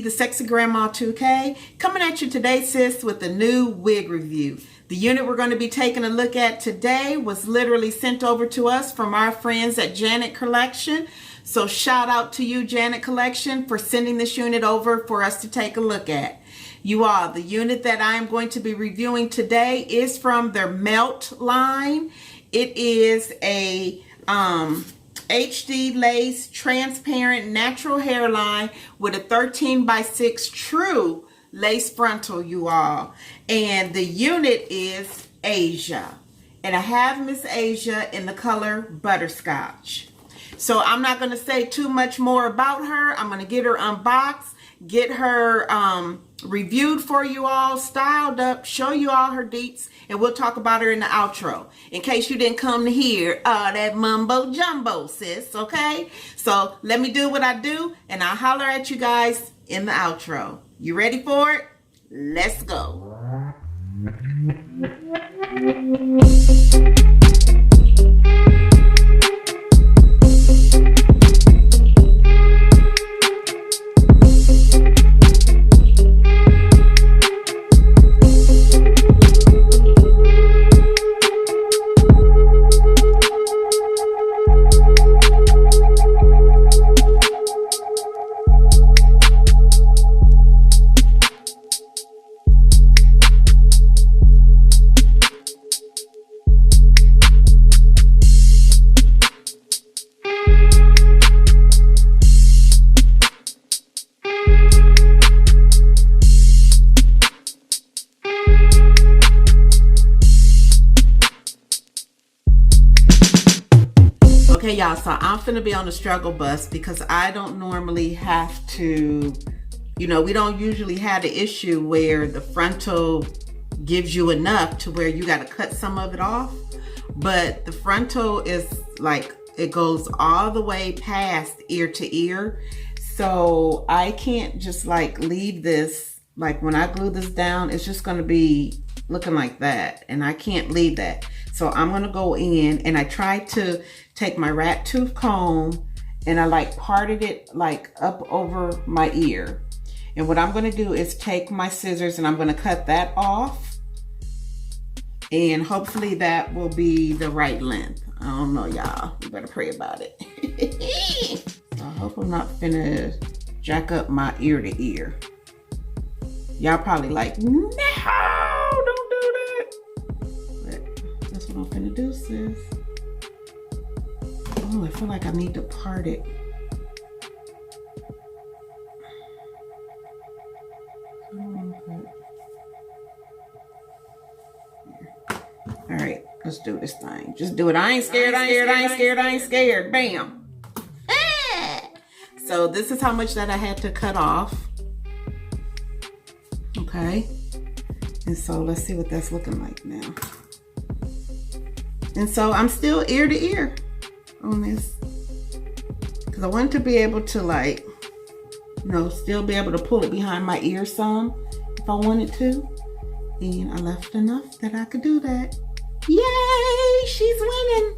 the Sexy Grandma 2K, coming at you today, sis, with a new wig review. The unit we're going to be taking a look at today was literally sent over to us from our friends at Janet Collection. So shout out to you, Janet Collection, for sending this unit over for us to take a look at. You all, the unit that I am going to be reviewing today is from their Melt line. It is a HD lace transparent natural hairline with a 13x6 true lace frontal, you all. And the unit is Asia. And I have Miss Asia in the color Butterscotch. So I'm not going to say too much more about her. I'm going to get her unboxed, get her reviewed for you all, styled up, show you all her deets, and we'll talk about her in the outro. In case you didn't come to hear that mumbo jumbo, sis, okay? So let me do what I do, and I'll holler at you guys in the outro. You ready for it? Let's go. Okay, y'all, so I'm finna be on the struggle bus because I don't normally have to, we don't usually have the issue where the frontal gives you enough to where you got to cut some of it off. But the frontal is like, it goes all the way past ear to ear. So I can't just like leave this, like when I glue this down, it's just going to be looking like that. And I can't leave that. So I'm going to go in, and I tried to take my rat tooth comb and I like parted it like up over my ear. And what I'm going to do is take my scissors and I'm going to cut that off. And hopefully that will be the right length. I don't know, y'all. You better pray about it. I hope I'm not finna jack up my ear to ear. Y'all probably like, no, don't do that. But that's what I'm finna do, sis. Oh, I feel like I need to part it. All right, let's do this thing. Just do it. I ain't scared, I ain't scared. Bam. So this is how much that I had to cut off. Okay. And so let's see what that's looking like now. And so I'm still ear to ear on this, because I want to be able to like, still be able to pull it behind my ear some if I wanted to. And I left enough that I could do that. Yay, she's winning.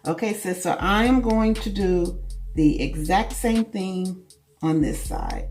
Okay, sis, so I am going to do the exact same thing on this side.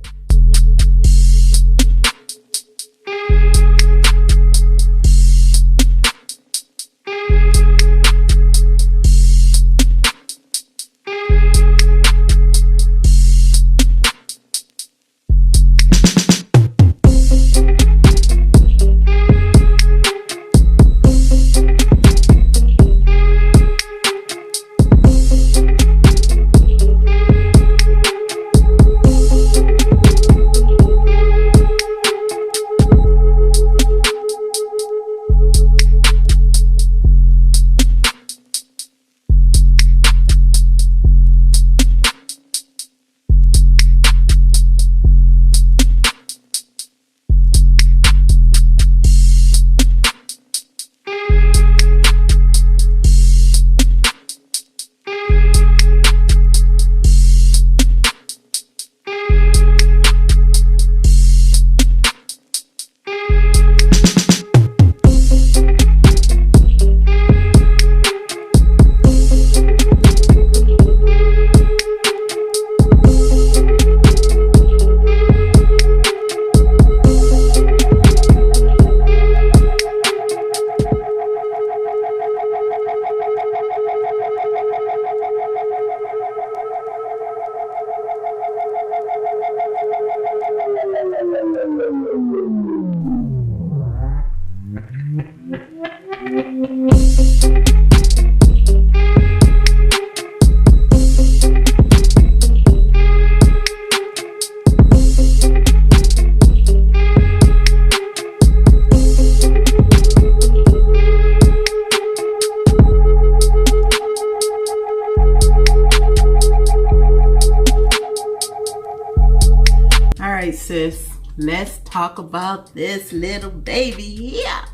let's talk about this little baby here.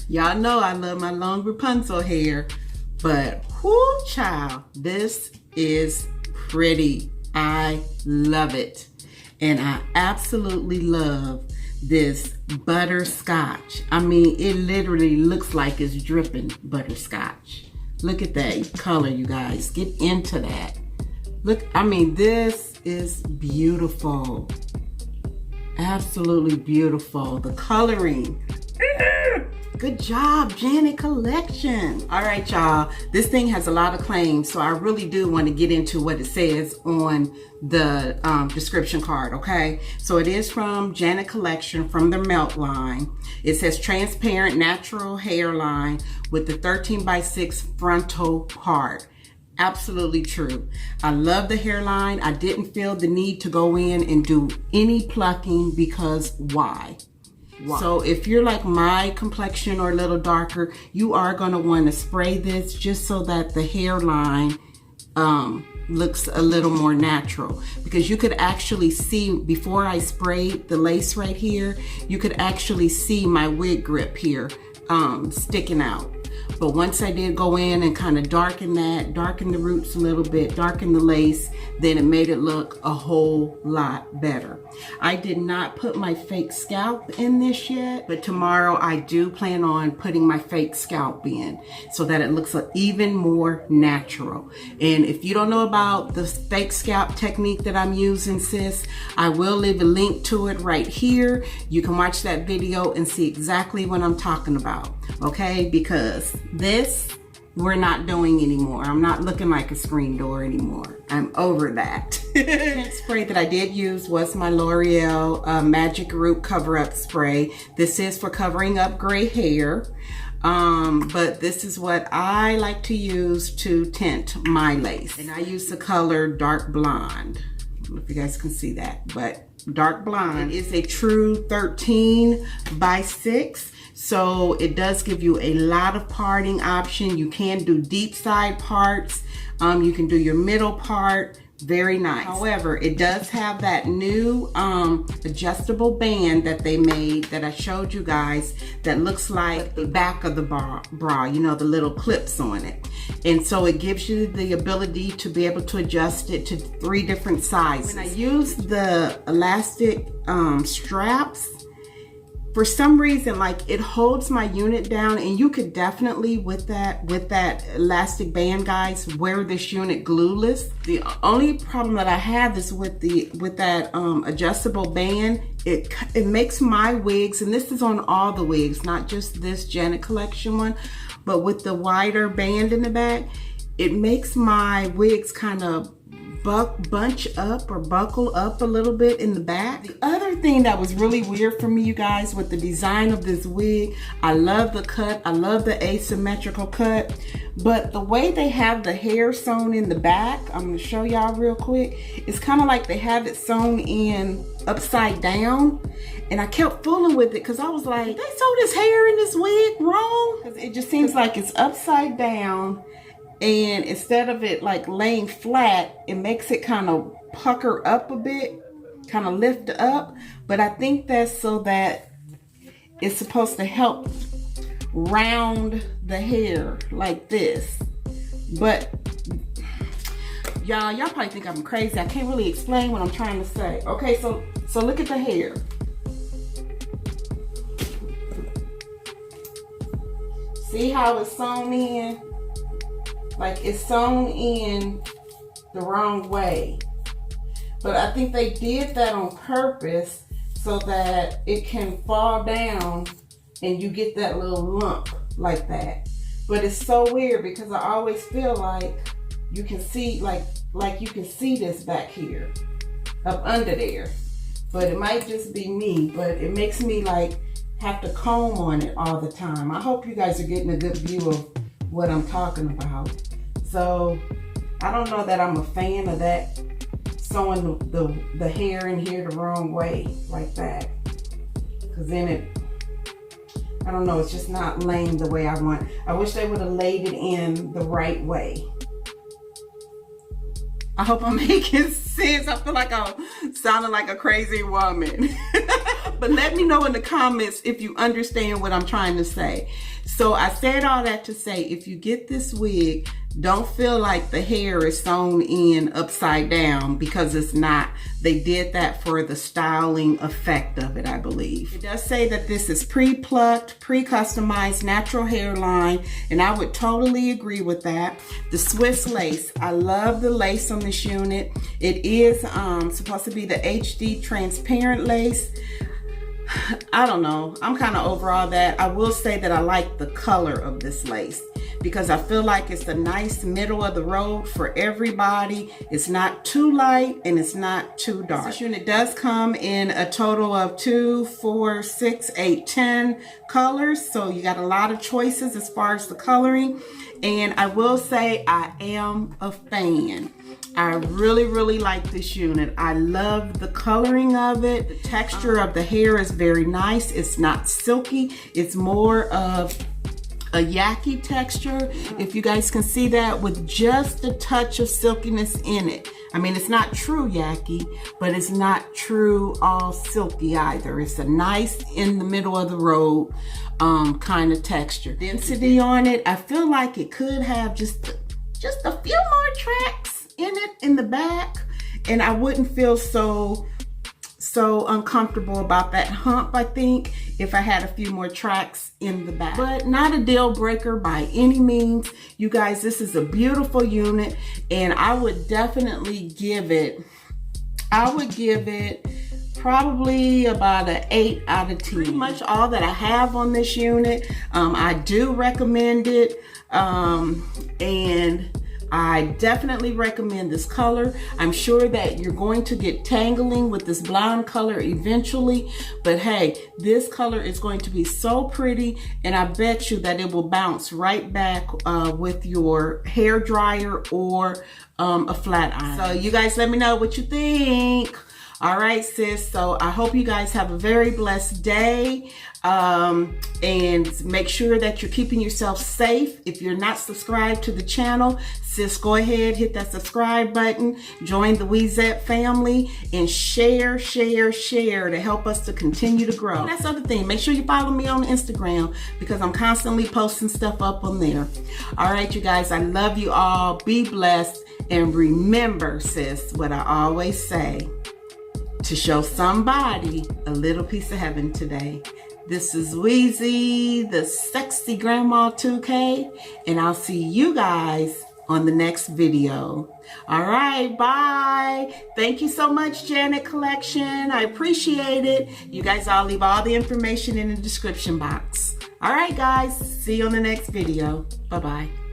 Y'all know I love my long Rapunzel hair, but whoo child, this is pretty. I love it. And I absolutely love this butterscotch. I mean, it literally looks like it's dripping butterscotch. Look at that color, you guys. Get into that. Look, I mean, this is beautiful. Absolutely beautiful. The coloring. Good job, Janet Collection. All right, y'all. This thing has a lot of claims, so I really do want to get into what it says on the description card, okay? So it is from Janet Collection, from the Melt line. It says transparent natural hairline with the 13x6 frontal part. Absolutely true. I love the hairline. I didn't feel the need to go in and do any plucking because why? So if you're like my complexion or a little darker, you are going to want to spray this just so that the hairline looks a little more natural, because you could actually see, before I sprayed the lace right here, you could actually see my wig grip here sticking out. But once I did go in and kind of darken the roots a little bit, darken the lace, then it made it look a whole lot better. I did not put my fake scalp in this yet, but tomorrow I do plan on putting my fake scalp in so that it looks even more natural. And if you don't know about the fake scalp technique that I'm using, sis, I will leave a link to it right here. You can watch that video and see exactly what I'm talking about, okay? Because this we're not doing anymore. I'm not looking like a screen door anymore. I'm over that. The spray that I did use was my L'Oreal Magic Root Cover Up Spray. This is for covering up gray hair. But this is what I like to use to tint my lace. And I use the color Dark Blonde. I don't know if you guys can see that, but Dark Blonde is a true 13x6. So it does give you a lot of parting option. You can do deep side parts. You can do your middle part. Very nice. However, it does have that new adjustable band that they made that I showed you guys that looks like the back of the bra, you know, the little clips on it. And so it gives you the ability to be able to adjust it to 3 different sizes. When I use the elastic straps, for some reason, like, it holds my unit down, and you could definitely with that elastic band, guys, wear this unit glueless. The only problem that I have is with that adjustable band. It makes my wigs, and this is on all the wigs, not just this Janet Collection one, but with the wider band in the back, it makes my wigs kind of bunch up or buckle up a little bit in the back. The other thing that was really weird for me, you guys, with the design of this wig, I love the cut, I love the asymmetrical cut, but the way they have the hair sewn in the back, I'm going to show y'all real quick, it's kind of like they have it sewn in upside down, and I kept fooling with it because I was like, they sew this hair in this wig wrong? Because it just seems like it's upside down, and instead of it like laying flat, it makes it kind of pucker up a bit, kind of lift up. But I think that's so that it's supposed to help round the hair like this. But y'all probably think I'm crazy. I can't really explain what I'm trying to say. Okay, so look at the hair. See how it's sewn in? Like, it's sewn in the wrong way. But I think they did that on purpose so that it can fall down and you get that little lump like that. But it's so weird because I always feel like you can see, like you can see this back here, up under there. But it might just be me, but it makes me like have to comb on it all the time. I hope you guys are getting a good view of what I'm talking about. So I don't know that I'm a fan of that, sewing the hair in here the wrong way like that, because then it, I don't know, it's just not laying the way I want. I wish they would have laid it in the right way. I hope I'm making sense. I feel like I'm sounding like a crazy woman. But let me know in the comments if you understand what I'm trying to say. So I said all that to say, if you get this wig, don't feel like the hair is sewn in upside down, because it's not. They did that for the styling effect of it, I believe. It does say that this is pre-plucked, pre-customized natural hairline, and I would totally agree with that. The Swiss lace, I love the lace on this unit. It is supposed to be the HD transparent lace. I don't know, I'm kind of over all that. I will say that I like the color of this lace, because I feel like it's a nice middle of the road for everybody. It's not too light and it's not too dark. This unit does come in a total of 2, 4, 6, 8, 10 colors. So you got a lot of choices as far as the coloring. And I will say I am a fan. I really like this unit. I love the coloring of it. The texture of the hair is very nice. It's not silky. It's more of a yucky texture, if you guys can see that, with just a touch of silkiness in it. I mean, it's not true yucky, but it's not true all silky either. It's a nice in the middle of the road kind of texture. Density on it, I feel like it could have just a few more tracks in it in the back, and I wouldn't feel so uncomfortable about that hump, I think, if I had a few more tracks in the back. But not a deal breaker by any means. You guys, this is a beautiful unit, and I would definitely give it, probably about an 8 out of 10. Pretty much all that I have on this unit. I do recommend it, and I definitely recommend this color. I'm sure that you're going to get tangling with this blonde color eventually, but hey, this color is going to be so pretty, and I bet you that it will bounce right back with your hair dryer or a flat iron. So you guys let me know what you think. All right, sis. So I hope you guys have a very blessed day. And make sure that you're keeping yourself safe. If you're not subscribed to the channel, sis, go ahead, hit that subscribe button, join the WeezyWig family, and share to help us to continue to grow. And that's the other thing. Make sure you follow me on Instagram, because I'm constantly posting stuff up on there. All right, you guys, I love you all. Be blessed. And remember, sis, what I always say, to show somebody a little piece of heaven today. This is Weezy, the sexy grandma 2K, and I'll see you guys on the next video. All right, bye. Thank you so much, Janet Collection. I appreciate it. You guys, I'll leave all the information in the description box. All right, guys, see you on the next video. Bye-bye.